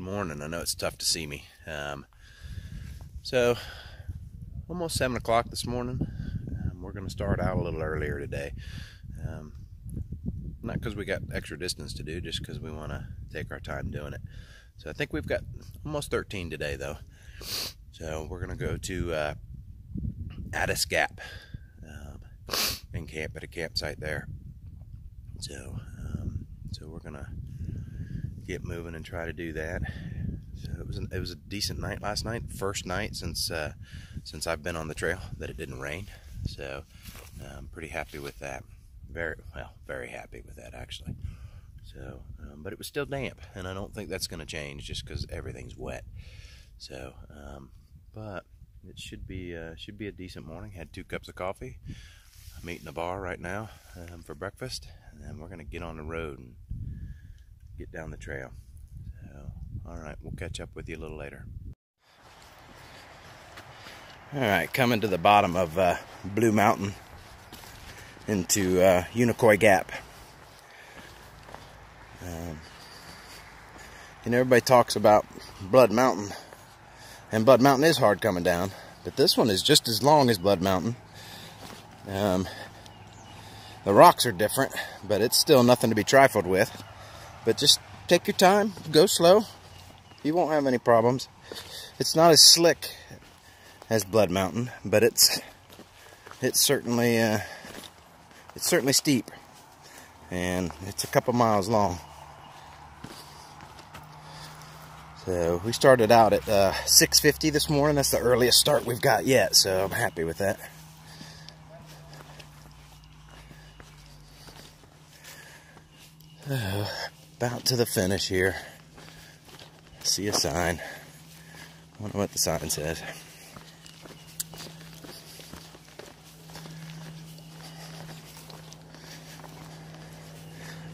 morning. I know it's tough to see me. So almost 7 o'clock this morning. We're going to start out a little earlier today. Not because we got extra distance to do, just because we want to take our time doing it. So I think we've got almost 13 today though. So we're going to go to Addies Gap and camp at a campsite there. So we're going to get moving and try to do that. So it was a decent night last night. First night since I've been on the trail that it didn't rain. So I'm pretty happy with that. Very happy with that actually. So, but it was still damp, and I don't think that's going to change just because everything's wet. So, but it should be a decent morning. Had 2 cups of coffee. I'm eating a bar right now for breakfast, and then we're going to get on the road and get down the trail. So, all right, we'll catch up with you a little later. All right, coming to the bottom of Blue Mountain into Unicoi Gap. Everybody talks about Blood Mountain, and Blood Mountain is hard coming down, but this one is just as long as Blood Mountain. The rocks are different, but it's still nothing to be trifled with. But just take your time, go slow. You won't have any problems. It's not as slick as Blood Mountain, but it's certainly steep, and it's a couple miles long. So we started out at 6:50 this morning. That's the earliest start we've got yet, so I'm happy with that. About to the finish here. See a sign. I wonder what the sign says.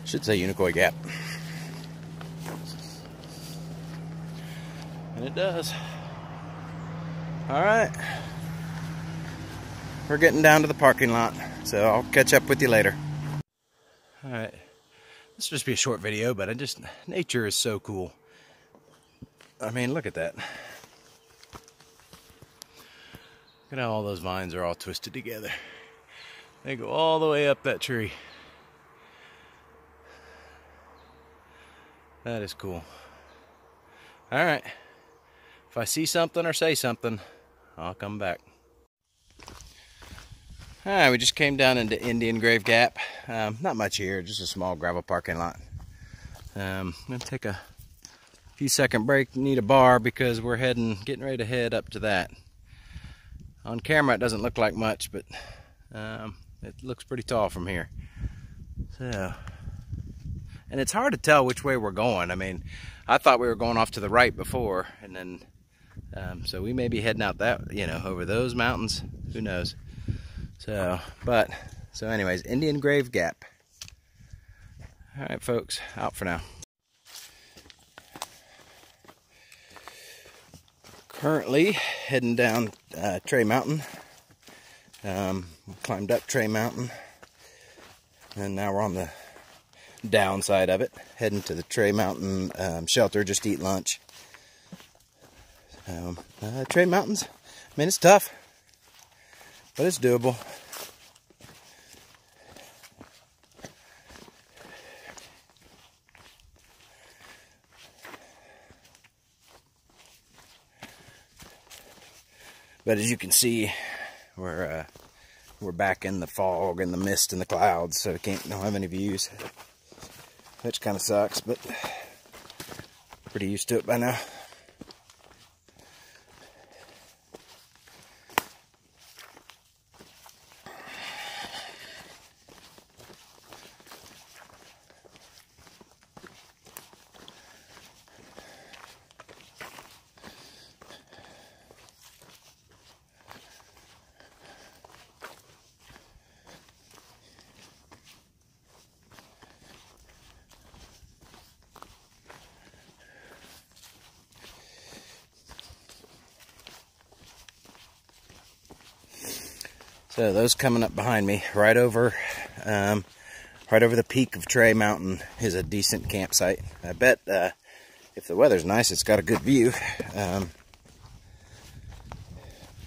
Should say Unicoi Gap. And it does. Alright. We're getting down to the parking lot, so I'll catch up with you later. Alright. This will just be a short video, but nature is so cool. I mean, look at that. Look at how all those vines are all twisted together. They go all the way up that tree. That is cool. Alright. If I see something or say something, I'll come back. Alright, we just came down into Indian Grave Gap. Not much here, just a small gravel parking lot. I'm going to take a few second break, need a bar because we're getting ready to head up to that. On camera it doesn't look like much, but it looks pretty tall from here. So, and it's hard to tell which way we're going. I mean, I thought we were going off to the right before, and then so we may be heading out that, over those mountains. Who knows? So anyways, Indian Grave Gap. All right, folks, out for now. Currently heading down Trey Mountain. Climbed up Trey Mountain, and now we're on the downside of it, heading to the Trey Mountain shelter just to eat lunch. Trey Mountains, I mean, it's tough, but it's doable. But as you can see, we're back in the fog and the mist and the clouds, so we don't have any views, which kind of sucks, but pretty used to it by now. So those coming up behind me, right over the peak of Trey Mountain, is a decent campsite. I bet if the weather's nice, it's got a good view.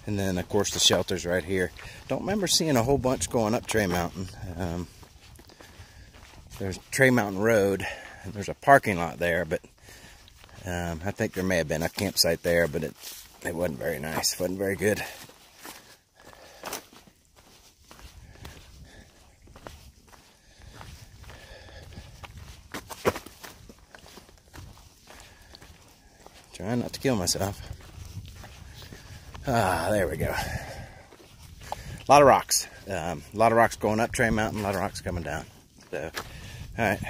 And then, of course, the shelter's right here. Don't remember seeing a whole bunch going up Trey Mountain. There's Trey Mountain Road, and there's a parking lot there, but I think there may have been a campsite there, but it wasn't very nice. It wasn't very good. Trying not to kill myself. Ah, there we go. A lot of rocks. A lot of rocks going up Trey Mountain, a lot of rocks coming down. So, alright,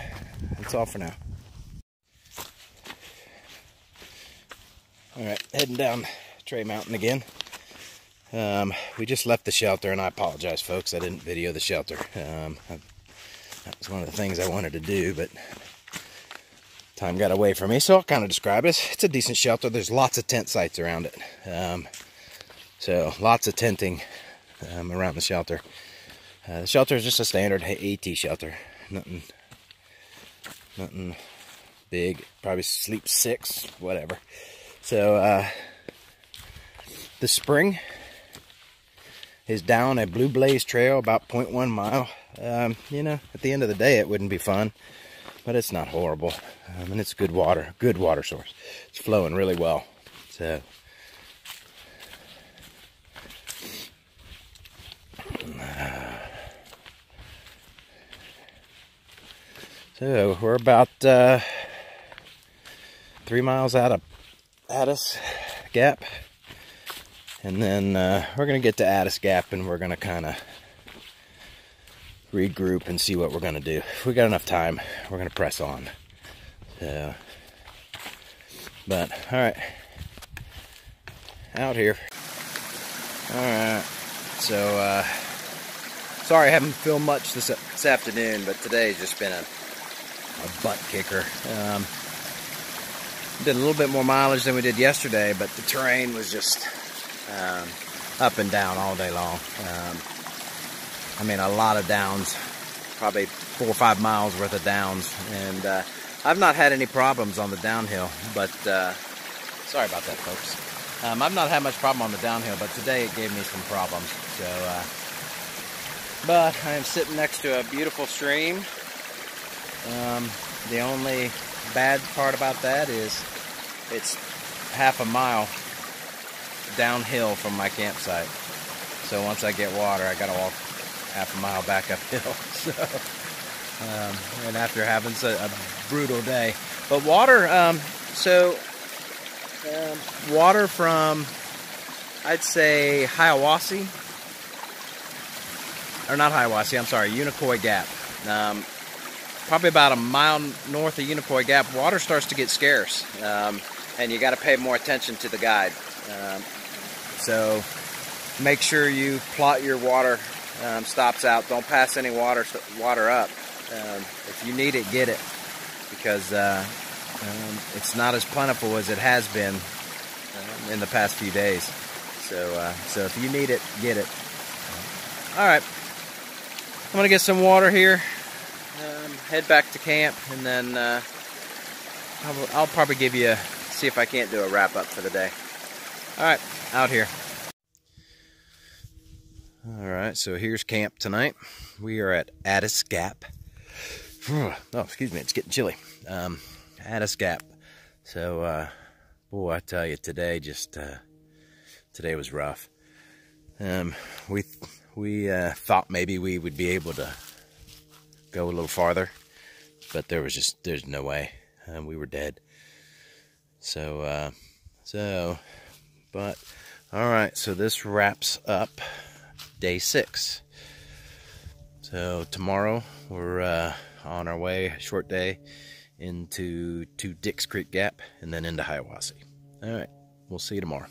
that's all for now. Alright, heading down Trey Mountain again. We just left the shelter, and I apologize, folks. I didn't video the shelter. That was one of the things I wanted to do, but time got away from me, so I'll kind of describe it. It's a decent shelter. There's lots of tent sites around it. So lots of tenting around the shelter. The shelter is just a standard AT shelter. Nothing big. Probably sleep 6, whatever. So the spring is down a Blue Blaze Trail, about 0.1 mile. You know, at the end of the day, it wouldn't be fun, but it's not horrible. And it's good water source. It's flowing really well. So we're about 3 miles out of Addies Gap, and then we're gonna get to Addies Gap, and we're gonna kind of regroup and see what we're gonna do. If we got enough time, we're gonna press on. So, but all right, out here. All right, so sorry I haven't filmed much this afternoon, but today's just been a butt kicker. Did a little bit more mileage than we did yesterday, but the terrain was just up and down all day long. I mean, a lot of downs, probably 4 or 5 miles worth of downs, and I've not had any problems on the downhill, but sorry about that, folks. I've not had much problem on the downhill, but today it gave me some problems. So, but I am sitting next to a beautiful stream. The only bad part about that is it's half a mile downhill from my campsite. So once I get water, I gotta walk half a mile back uphill. So, and after having a brutal day, but water. Water from, I'd say, Hiawassee, or not Hiawassee. I'm sorry, Unicoi Gap. Probably about a mile north of Unicoi Gap, water starts to get scarce, and you got to pay more attention to the guide. So make sure you plot your water stops out. Don't pass any water up. If you need it, get it, because it's not as plentiful as it has been in the past few days. So if you need it, get it. All right, I'm gonna get some water here. Head back to camp, and then I'll probably see if I can't do a wrap up for the day. All right, out here. All right, so here's camp tonight. We are at Addies Gap. Oh, excuse me, it's getting chilly. Addies Gap. So, boy, I tell you, today was rough. We thought maybe we would be able to go a little farther, but there's no way. We were dead. But all right, so this wraps up day 6. So tomorrow we're on our way, a short day, into Dix Creek Gap, and then into Hiawassee. All right, we'll see you tomorrow.